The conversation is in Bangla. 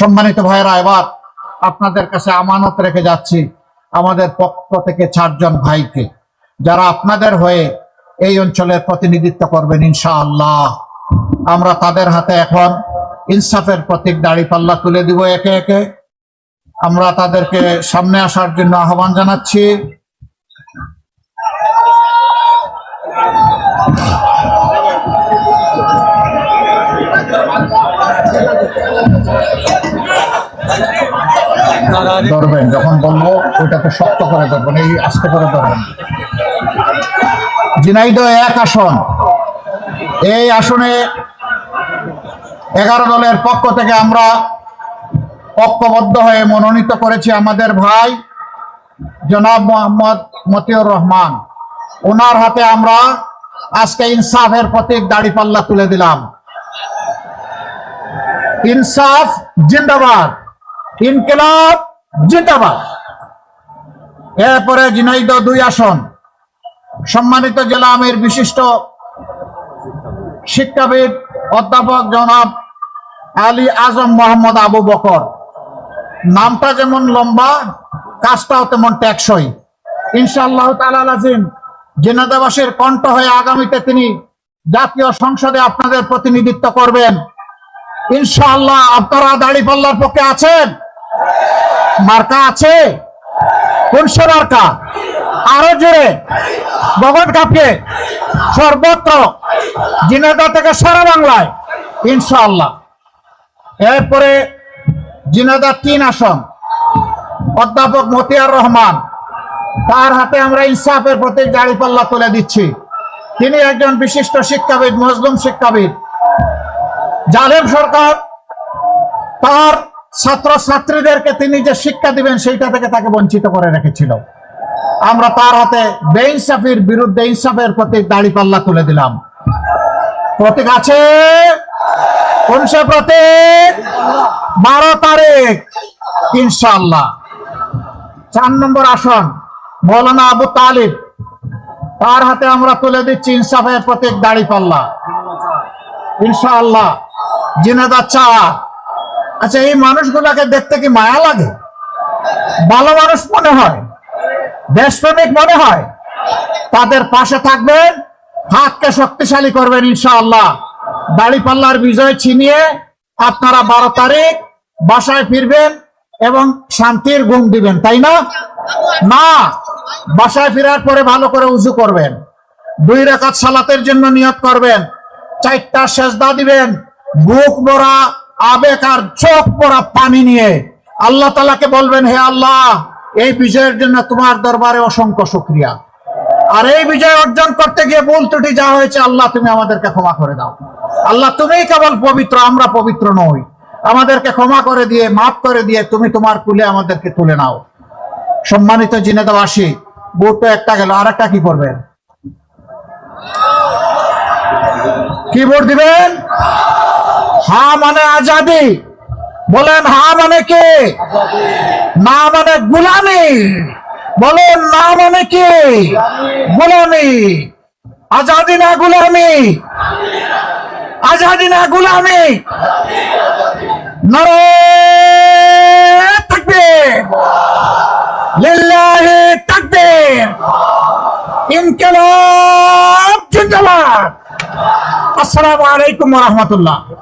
সম্মানিত ভাইরা, এবার আপনাদের কাছে আমানত রেখে যাচ্ছি আমাদের পক্ষ থেকে 4 জন ভাইকে, যারা আপনাদের হয়ে এই অঞ্চলের প্রতিনিধিত্ব করবেন ইনশাআল্লাহ। আমরা তাদের হাতে এখন ইনসাফের প্রতীক দাঁড়িপাল্লা তুলে দিব একে একে। আমরা তাদেরকে সামনে আসার জন্য আহ্বান জানাচ্ছি। ধরবেন, যখন বলবো ওইটাকে শক্ত করে ধরবেন, এই আস্তে করে ধরবেন। ঝিনাইদহ 1 আসন, এই আসনে 11 দলের পক্ষ থেকে আমরা ঐক্যবদ্ধ হয়ে মনোনীত করেছি আমাদের ভাই জনাব মোহাম্মদ মতিউর রহমান। ওনার হাতে আমরা আজকে ইনসাফের প্রতীক দাঁড়িপাল্লা তুলে দিলাম। ইনসাফ জিন্দাবাদ, ইনকিলাব জিন্দাবাদ। এরপরে ঝিনাইদহ 2 আসন, সম্মানিত জেলা আমির বিশিষ্ট শিক্ষাবিদ অধ্যাপক জনাব আলী আজম মোহাম্মদ আবু বকর। নামটা যেমন লম্বা, কাজটাও তেমন টেকসই। ইনশাআল্লাহ তাআলা আজিম ঝিনাইদহবাসীর কণ্ঠ হয়ে আগামীতে তিনি জাতীয় সংসদে আপনাদের প্রতিনিধিত্ব করবেন ইনশাআল্লাহ। আপনারা দাঁড়িপাল্লার পক্ষে আছেন? মার্কা আছে? কোন মার্কা? আরো জোরে গগন কাঁপিয়ে সর্বত্র, ঝিনাইদহ থেকে সারা বাংলায় ইনশাআল্লাহ। এরপরে ঝিনাইদহ 3 আসন, অধ্যাপক মতিয়ার রহমান, তার হাতে আমরা ইনসাফের প্রতীক দাঁড়িপাল্লা তুলে দিচ্ছি। তিনি একজন বিশিষ্ট শিক্ষাবিদ, মজলুম শিক্ষাবিদ। জালেম সরকার তার ছাত্র ছাত্রীদেরকে তিনি যে শিক্ষা দিবেন সেইটা থেকে তাকে বঞ্চিত করে রেখেছিল। আমরা তার হাতে বেইনসাফির বিরুদ্ধে ইনসাফের প্রতীক দাঁড়িপাল্লা তুলে দিলাম। প্রতীক আছে? কোন সে প্রতীক? 12 তারিখ ইনশাআল্লাহ। 4 নম্বর আসন, মৌলানা আবু তালিব, তার হাতে আমরা তুলে দিচ্ছি ইনসাফের প্রতীক দাঁড়িপাল্লা ইনশাআল্লাহ। ঝিনাইদহ 4। আচ্ছা, এই মানুষগুলাকে দেখতে কি মায়া লাগে? ভালো মানুষ মনে হয়, দেশপ্রেমিক মনে হয়? তাদের পাশে থাকবেন, হাতকে শক্তিশালী করবেন ইনশাআল্লাহ। দাঁড়িপাল্লার বিজয় ছিনিয়ে আপনারা 12 তারিখ বাসায় ফিরবেন এবং শান্তির ঘুম দিবেন, তাই না? না, বাসায় ফেরার পরে ভালো করে উযু করবেন, 2 রাকাত সালাতের জন্য নিয়ত করবেন, 4টা সেজদা দিবেন, বুক ভরা আবেগ আর চোখ ভরা পানি নিয়ে আল্লাহ তাআলাকে বলবেন, হে আল্লাহ, এই বিজয়ের জন্য তোমার দরবারে অসংখ্য শুকরিয়া। আর এই বিজয় অর্জন করতে গিয়ে ভুল ত্রুটি যা হয়েছে আল্লাহ তুমি আমাদেরকে ক্ষমা করে দাও। আল্লাহ তুমিই কেবল পবিত্র, আমরা পবিত্র নই। আমাদেরকে ক্ষমা করে দিয়ে, মাফ করে দিয়ে তুমি তোমার কুলে আমাদেরকে তুলে নাও। সম্মানিত ঝিনাইদহবাসী, ভোট তো একটা গেল, আর একটা কি করবেন? কি ভোট দিবেন? হা মানে আজাদি। বলেন হা মানে কি? না মানে গুলামি। বলেন না মানে কি? গুলামি। আজাদি না গুলামি? আজাদি না গুলামি? নারে তাকবীর, লিল্লাহি তাকবীর, ইনকিলাব জিন্দাবাদ। আসসালামু আলাইকুম ওয়া রাহমাতুল্লাহ।